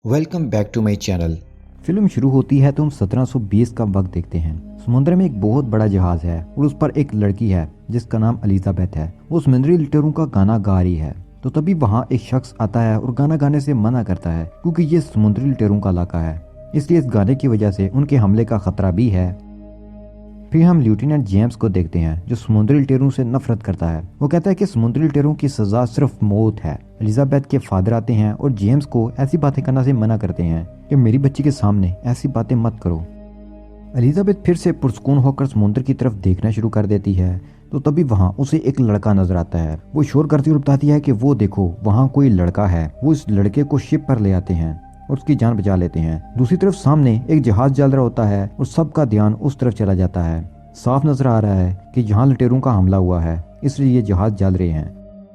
Welcome back to my channel. Film शुरू होती है तो हम 1720 का वक्त देखते हैं। समुद्र में एक बहुत बड़ा जहाज है और उस पर एक लड़की है जिसका नाम एलिजाबेथ है। वो समुद्री लुटेरों का गाना गा रही है। तो तभी वहाँ एक शख्स आता है और गाना गाने से मना करता है क्योंकि ये समुद्री लुटेरों का इलाका है, इसलिए इस गाने की वजह से उनके हमले का खतरा भी है। फिर हम लेफ्टिनेंट जेम्स को देखते हैं जो समुद्री लुटेरों से नफरत करता है। वो कहता है कि समुद्री लुटेरों की सजा सिर्फ मौत है। एलिजाबेथ के फादर आते हैं और जेम्स को ऐसी बातें करना से मना करते हैं कि मेरी बच्ची के सामने ऐसी बातें मत करो। एलिजाबेथ फिर से पुरस्कून होकर समुद्र की तरफ देखना शुरू कर देती है। तो तभी वहाँ उसे एक लड़का नजर आता है। वो शोर करती हुई बताती है कि वो देखो वहाँ कोई लड़का है। वो इस लड़के को शिप पर ले आते हैं और उसकी जान बचा लेते हैं। दूसरी तरफ सामने एक जहाज जल रहा होता है और सबका ध्यान उस तरफ चला जाता है। साफ नजर आ रहा है कि यहाँ लुटेरों का हमला हुआ है, इसलिए ये जहाज जल रहे हैं।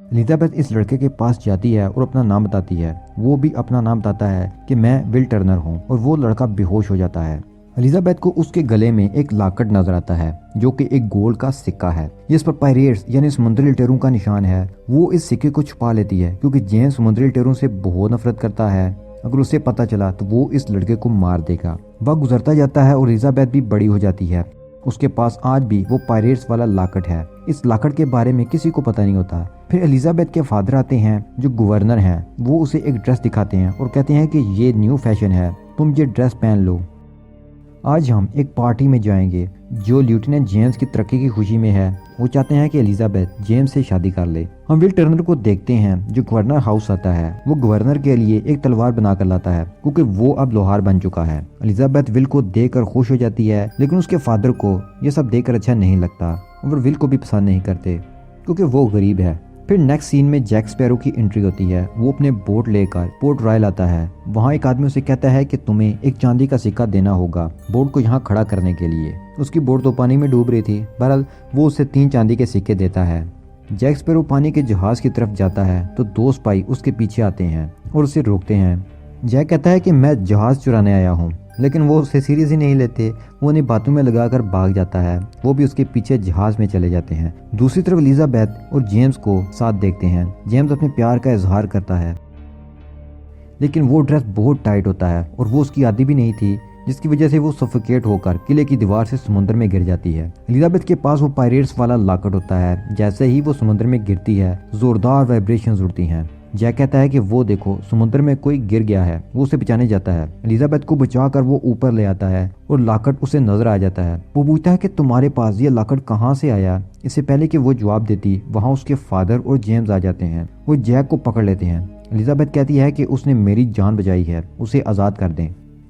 एलिजाबेथ इस लड़के के पास जाती है और अपना नाम बताती है। वो भी अपना नाम बताता है कि मैं विल टर्नर हूँ और वो लड़का बेहोश हो जाता है। एलिजाबेथ को उसके गले में एक लाकट नजर आता है जो कि एक गोल्ड का सिक्का है। इस पर पायरेट्स यानी समुद्री लुटेरों का निशान है। वो इस सिक्के को छुपा लेती है क्योंकि जेम्स समुद्री लुटेरों से बहुत नफरत करता है। अगर उसे पता चला तो वो इस लड़के को मार देगा। वक्त गुजरता जाता है और एलिजाबेथ भी बड़ी हो जाती है। उसके पास आज भी वो पायरेट्स वाला लाकट है। इस लाकट के बारे में किसी को पता नहीं होता। फिर एलिजाबेथ के फादर आते हैं जो गवर्नर हैं। वो उसे एक ड्रेस दिखाते हैं और कहते हैं कि ये न्यू फैशन है, तुम ये ड्रेस पहन लो। आज हम एक पार्टी में जाएंगे जो लेफ्टिनेंट जेम्स की तरक्की की खुशी में है। वो चाहते हैं कि एलिजाबेथ जेम्स से शादी कर ले। हम विल टर्नर को देखते हैं जो गवर्नर हाउस आता है। वो गवर्नर के लिए एक तलवार बनाकर लाता है क्योंकि वो अब लोहार बन चुका है। एलिजाबेथ विल को देखकर खुश हो जाती है, लेकिन उसके फादर को ये सब देखकर अच्छा नहीं लगता और विल को भी पसंद नहीं करते क्योंकि वो गरीब है। फिर नेक्स्ट सीन में जैक स्पैरो की एंट्री होती है। वो अपने बोट लेकर पोर्ट रॉयल आता है। वहाँ एक आदमी उसे कहता है कि तुम्हें एक चांदी का सिक्का देना होगा बोट को यहाँ खड़ा करने के लिए। उसकी बोट तो पानी में डूब रही थी। बहरहाल वो उसे 3 चांदी के सिक्के देता है। जैक स्पैरो पानी के जहाज की तरफ जाता है तो 2 सिपाही उसके पीछे आते हैं और उसे रोकते हैं। जैक कहता है कि मैं जहाज चुराने आया हूँ, लेकिन वो उसे सीरियस ही नहीं लेते। वो उन्हें बातों में लगाकर भाग जाता है। वो भी उसके पीछे जहाज में चले जाते हैं। दूसरी तरफ एलिजाबेथ और जेम्स को साथ देखते हैं। जेम्स अपने प्यार का इजहार करता है, लेकिन वो ड्रेस बहुत टाइट होता है और वो उसकी आदि भी नहीं थी, जिसकी वजह से वो सफोकेट होकर किले की दीवार से समुद्र में गिर जाती है। एलिजाबेथ के पास वो पायरेट्स वाला लाकट होता है। जैसे ही वो समुद्र में गिरती है जोरदार वाइब्रेशंस उड़ती हैं। जैक कहता है कि वो देखो समुद्र में कोई गिर गया है। वो उसे बचाने जाता है। एलिजाबेथ को बचाकर वो ऊपर ले आता है और लाकट उसे नजर आ जाता है। वो पूछता है कि तुम्हारे पास ये लाकट कहाँ से आया। इससे पहले कि वो जवाब देती वहाँ उसके फादर और जेम्स आ जाते हैं। वो जैक को पकड़ लेते हैं। एलिजाबेथ कहती है कि उसने मेरी जान बचाई है, उसे आजाद कर दें।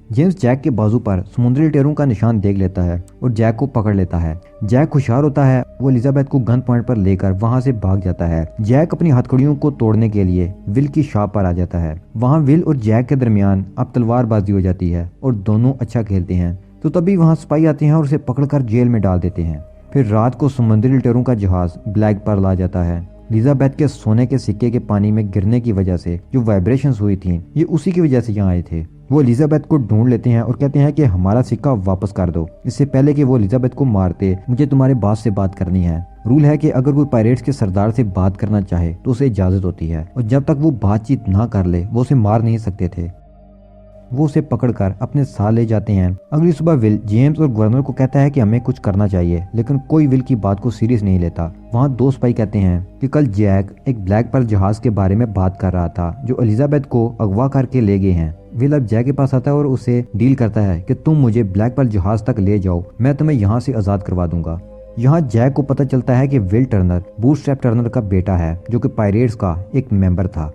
जेम्स जैक के बाजू पर समुद्री लुटेरों का निशान देख लेता है और जैक को पकड़ लेता है। जैक होशियार होता है। वो एलिजाबेथ को गन पॉइंट पर लेकर वहां से भाग जाता है। जैक अपनी हथकड़ियों को तोड़ने के लिए विल की शॉप पर आ जाता है। वहां विल और जैक के दरमियान अब तलवारबाजी हो जाती है और दोनों अच्छा खेलते हैं। तो तभी वहां सिपाही आते हैं और उसे पकड़कर जेल में डाल देते हैं। फिर रात को समुद्री लुटेरों का जहाज ब्लैक पर्ल आ जाता है। एलिजाबेथ के सोने के सिक्के के पानी में गिरने की वजह से जो वाइब्रेशंस हुई थी ये उसी की वजह से यहाँ आए थे। वो एलिजाबेथ को ढूंढ लेते हैं और कहते हैं कि हमारा सिक्का वापस कर दो। इससे पहले कि वो एलिजाबेथ को मारते मुझे तुम्हारे बॉस से बात करनी है। रूल है कि अगर कोई पायरेट्स के सरदार से बात करना चाहे तो उसे इजाजत होती है और जब तक वो बातचीत ना कर ले वो उसे मार नहीं सकते थे। वो उसे पकड़कर अपने साथ ले जाते हैं। अगली सुबह विल जेम्स और गवर्नर को कहता है कि हमें कुछ करना चाहिए, लेकिन कोई विल की बात को सीरियस नहीं लेता। वहाँ 2 सिपाही कहते हैं कि कल जैक एक ब्लैक पर्ल जहाज के बारे में बात कर रहा था जो एलिजाबेथ को अगवा करके ले गए हैं। विल अब जैक के पास आता है और उसे डील करता है कि तुम मुझे ब्लैक पर्ल जहाज तक ले जाओ, मैं तुम्हें यहाँ से आजाद करवा दूंगा। यहाँ जैक को पता चलता है कि विल टर्नर बूटस्ट्रैप टर्नर का बेटा है जो कि पायरेट्स का एक मेंबर था।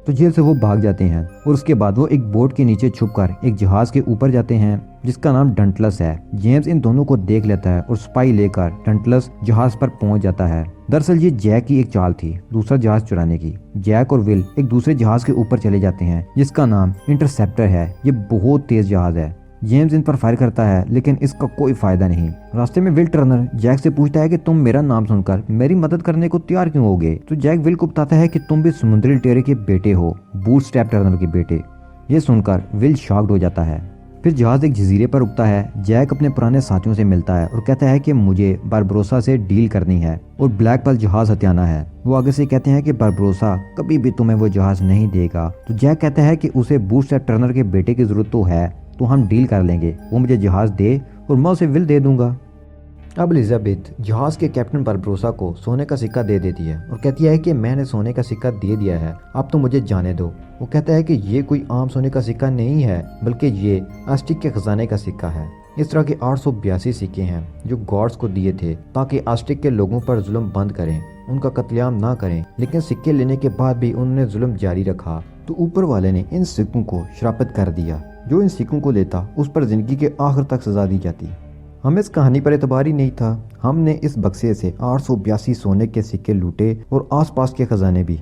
तो जेल से वो भाग जाते हैं और उसके बाद वो एक बोट के नीचे छुपकर एक जहाज के ऊपर जाते हैं जिसका नाम डंटलस है। जेम्स इन दोनों को देख लेता है और स्पाई लेकर डंटलस जहाज पर पहुंच जाता है। दरअसल ये जैक की एक चाल थी दूसरा जहाज चुराने की। जैक और विल एक दूसरे जहाज के ऊपर चले जाते हैं जिसका नाम इंटरसेप्टर है। ये बहुत तेज जहाज है। जेम्स इन पर फायर करता है लेकिन इसका कोई फायदा नहीं। रास्ते में विल टर्नर जैक से पूछता है कि तुम मेरा नाम सुनकर मेरी मदद करने को तैयार क्यों होगे। तो जैक विल को बताता है कि तुम भी समुद्री लुटेरे के बेटे हो, बूटस्ट्रैप टर्नर के बेटे। ये सुनकर विल शॉक्ड हो जाता है। फिर जहाज एक जजीरे पर रुकता है। जैक अपने पुराने साथियों से मिलता है और कहता है कि मुझे बारबरोसा से डील करनी है और ब्लैक पर्ल जहाज हथियाना है। वो आगे से कहते हैं कि बारबरोसा कभी भी तुम्हें वो जहाज नहीं देगा। तो जैक कहता है कि उसे बूटस्ट्रैप टर्नर के बेटे की जरूरत तो है, तो हम डील कर लेंगे, वो मुझे जहाज दे और मैं उसे विल दे दूंगा। अब एलिजाबेथ जहाज के कैप्टन बारबरोसा को सोने का सिक्का दे देती है और कहती है कि मैंने सोने का सिक्का दे दिया है, अब तो मुझे जाने दो। वो कहता है कि ये कोई आम सोने का सिक्का नहीं है, बल्कि ये आस्टिक के खजाने का सिक्का है। इस तरह के 882 सिक्के हैं जो गॉड्स को दिए थे ताकि आस्टिक के लोगों पर जुल्म बंद करें, उनका कत्लेआम ना करें। लेकिन सिक्के लेने के बाद भी उन्होंने जुल्म जारी रखा, तो ऊपर वाले ने इन सिक्कों को श्रापित कर दिया। जो इन सिक्कों को लेता उस पर जिंदगी के आखिर तक सजा दी जाती। हमें इस कहानी पर एतबार ही नहीं था। हमने इस बक्से से 882 सोने के सिक्के लूटे और आसपास के खजाने भी।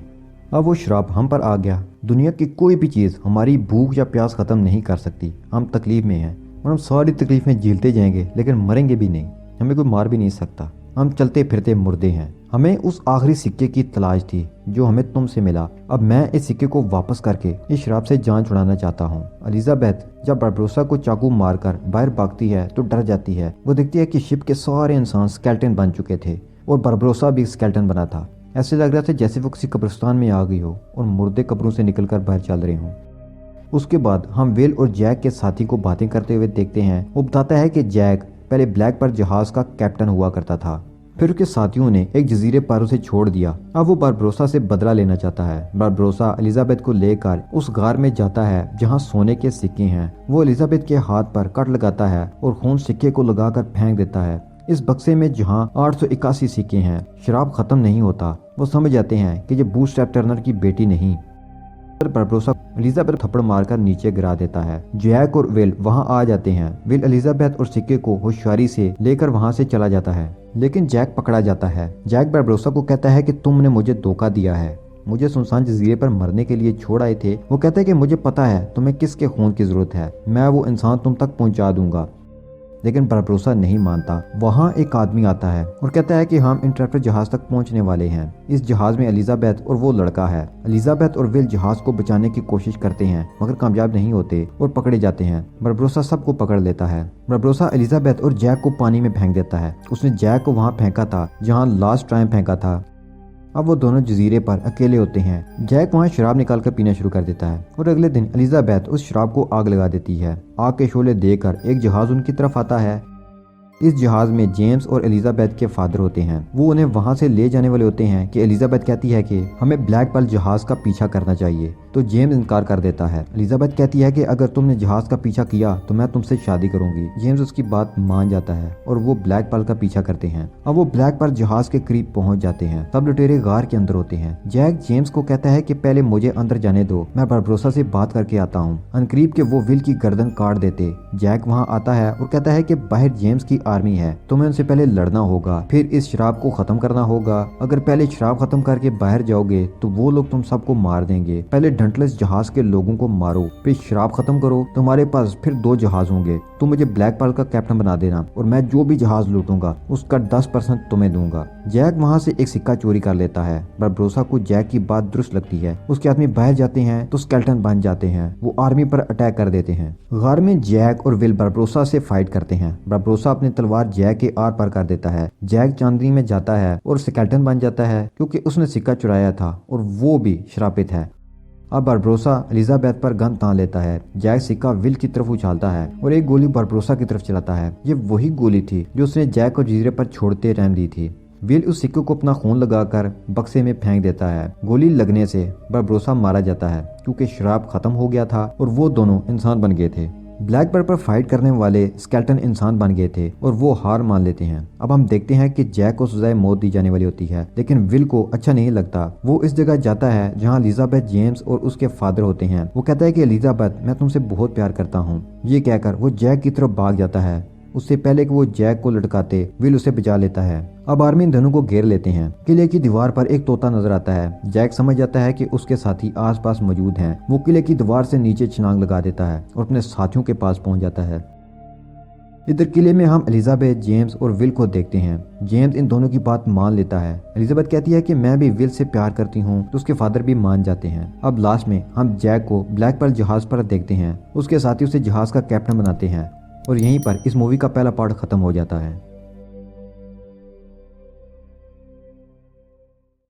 अब वो श्राप हम पर आ गया। दुनिया की कोई भी चीज़ हमारी भूख या प्यास ख़त्म नहीं कर सकती। हम तकलीफ में हैं और हम सारी तकलीफें झेलते जाएंगे, लेकिन मरेंगे भी नहीं। हमें कोई मार भी नहीं सकता। हम चलते फिरते मुर्दे हैं। हमें उस आखिरी सिक्के की तलाश थी जो हमें तुमसे मिला। अब मैं इस सिक्के को वापस करके इस शराब से जान छुड़ाना चाहता हूँ। एलिजाबेथ जब बारबरोसा को चाकू मारकर बाहर भागती है तो डर जाती है। वो देखती है कि शिप के सारे इंसान स्केल्टन बन चुके थे और बारबरोसा भी स्केल्टन बना था। ऐसे लग रहा था जैसे वो किसी कब्रिस्तान में आ गई हो और मुर्दे कब्रों से निकलकर बाहर चल रहे हों। उसके बाद हम विल और जैक के साथी को बातें करते हुए देखते हैं। वो बताता है कि जैक पहले ब्लैक पर्ल जहाज का कैप्टन हुआ करता था, फिर उसके साथियों ने एक जजीरे पर उसे छोड़ दिया। अब वो बारबरोसा से बदला लेना चाहता है। बारबरोसा एलिजाबेथ को लेकर उस गार में जाता है जहाँ सोने के सिक्के हैं। वो एलिजाबेथ के हाथ पर कट लगाता है और खून सिक्के को लगाकर फेंक देता है। इस बक्से में जहाँ 881 सिक्के हैं, शराब खत्म नहीं होता। वो समझ जाते हैं कि ये बूटस्ट्रैप टर्नर की बेटी नहीं। बारबरोसा एलिजाबेथ थप्पड़ मारकर नीचे गिरा देता है। जैक और विल वहां आ जाते हैं। विल एलिजाबेथ और सिक्के को होशियारी से लेकर वहां से चला जाता है, लेकिन जैक पकड़ा जाता है। जैक बारबरोसा को कहता है कि तुमने मुझे धोखा दिया है, मुझे सुनसान जजीरे पर मरने के लिए छोड़ आए थे। वो कहता है कि मुझे पता है तुम्हें किसके खून की जरूरत है, मैं वो इंसान तुम तक पहुंचा दूंगा। लेकिन बारबरोसा नहीं मानता। वहाँ एक आदमी आता है और कहता है कि हम इंटरप्टर जहाज तक पहुंचने वाले हैं। इस जहाज में एलिजाबेथ और वो लड़का है। एलिजाबेथ और विल जहाज को बचाने की कोशिश करते हैं मगर कामयाब नहीं होते और पकड़े जाते हैं। बारबरोसा सबको पकड़ लेता है। बारबरोसा एलिजाबेथ और जैक को पानी में फेंक देता है। उसने जैक को वहाँ फेंका था जहाँ लास्ट टाइम फेंका था। अब वो दोनों जजीरे पर अकेले होते हैं। जैक वहाँ शराब निकालकर पीना शुरू कर देता है और अगले दिन एलिजाबेथ उस शराब को आग लगा देती है। आग के शोले देखकर एक जहाज उनकी तरफ आता है। इस जहाज में जेम्स और एलिजाबेथ के फादर होते हैं। वो उन्हें वहां से ले जाने वाले होते हैं कि एलिजाबेथ कहती है कि हमें ब्लैक पर्ल जहाज का पीछा करना चाहिए, तो जेम्स इनकार कर देता है। एलिजाबेथ कहती है कि अगर तुमने जहाज का पीछा किया तो मैं तुमसे शादी करूंगी। जेम्स उसकी बात मान जाता है और वो ब्लैक पर्ल का पीछा करते हैं। अब वो ब्लैक पर्ल जहाज के करीब पहुंच जाते हैं। सब लुटेरे गार के अंदर होते हैं। जैक जेम्स को कहता है कि पहले मुझे अंदर जाने दो, मैं बारबरोसा से बात करके आता हूँ। अनकरीब के वो विल की गर्दन काट देते। जैक वहाँ आता है और कहता है कि बाहर जेम्स की आर्मी है, तुम्हें उनसे पहले लड़ना होगा, फिर इस शराब को खत्म करना होगा। अगर पहले शराब खत्म करके बाहर जाओगे तो वो लोग तुम सबको मार देंगे। पहले डंटलेस जहाज के लोगों को मारो, फिर शराब खत्म करो, तुम्हारे पास फिर 2 जहाज होंगे। तुम मुझे ब्लैक पर्ल का कैप्टन बना देना और मैं जो भी जहाज लूटूंगा उसका 10% तुम्हें दूंगा। जैक वहाँ से एक सिक्का चोरी कर लेता है। बारबरोसा को जैक की बात दुरुस्त लगती है। उसके आदमी बाहर जाते हैं तो स्केल्टन बन जाते हैं। वो आर्मी पर अटैक कर देते हैं। गार में जैक और विल बारबरोसा से फाइट करते हैं। बारबरोसा अपनी तलवार जैक के आर पार कर देता है। जैक चांदनी में जाता है और स्केल्टन बन जाता है क्योंकि उसने सिक्का चुराया था और वो भी श्रापित है। अब बारबरोसा एलिजाबेथ पर गन तान लेता है। जैक सिक्का विल की तरफ उछालता है और एक गोली बारबरोसा की तरफ चलाता है। ये वही गोली थी जो उसने जैक को जजीरे पर छोड़ते रहने दी थी। विल उस सिक्के को अपना खून लगाकर बक्से में फेंक देता है। गोली लगने से बारबरोसा मारा जाता है क्योंकि शराब खत्म हो गया था और वो दोनों इंसान बन गए थे। ब्लैक पर्ल पर फाइट करने वाले स्केल्टन इंसान बन गए थे और वो हार मान लेते हैं। अब हम देखते हैं कि जैक को सजाए मौत दी जाने वाली होती है, लेकिन विल को अच्छा नहीं लगता। वो इस जगह जाता है जहां एलिजाबेथ, जेम्स और उसके फादर होते हैं। वो कहता है कि एलिजाबेथ, मैं तुमसे बहुत प्यार करता हूँ। ये कहकर वो जैक की तरफ भाग जाता है। उससे पहले कि वो जैक को लटकाते, विल उसे बचा लेता है। अब आर्मी इन दोनों को घेर लेते हैं। किले की दीवार पर एक तोता नजर आता है। जैक समझ जाता है कि उसके साथी आसपास मौजूद हैं। वो किले की दीवार से नीचे छलांग लगा देता है और अपने साथियों के पास पहुंच जाता है। इधर किले में हम एलिजाबेथ, जेम्स और विल को देखते हैं। जेम्स इन दोनों की बात मान लेता है। एलिजाबेथ कहती है कि मैं भी विल से प्यार करती हूँ, तो उसके फादर भी मान जाते हैं। अब लास्ट में हम जैक को ब्लैक पर्ल जहाज पर देखते हैं। उसके साथी उसे जहाज का कैप्टन बनाते हैं और यहीं पर इस मूवी का पहला पार्ट खत्म हो जाता है।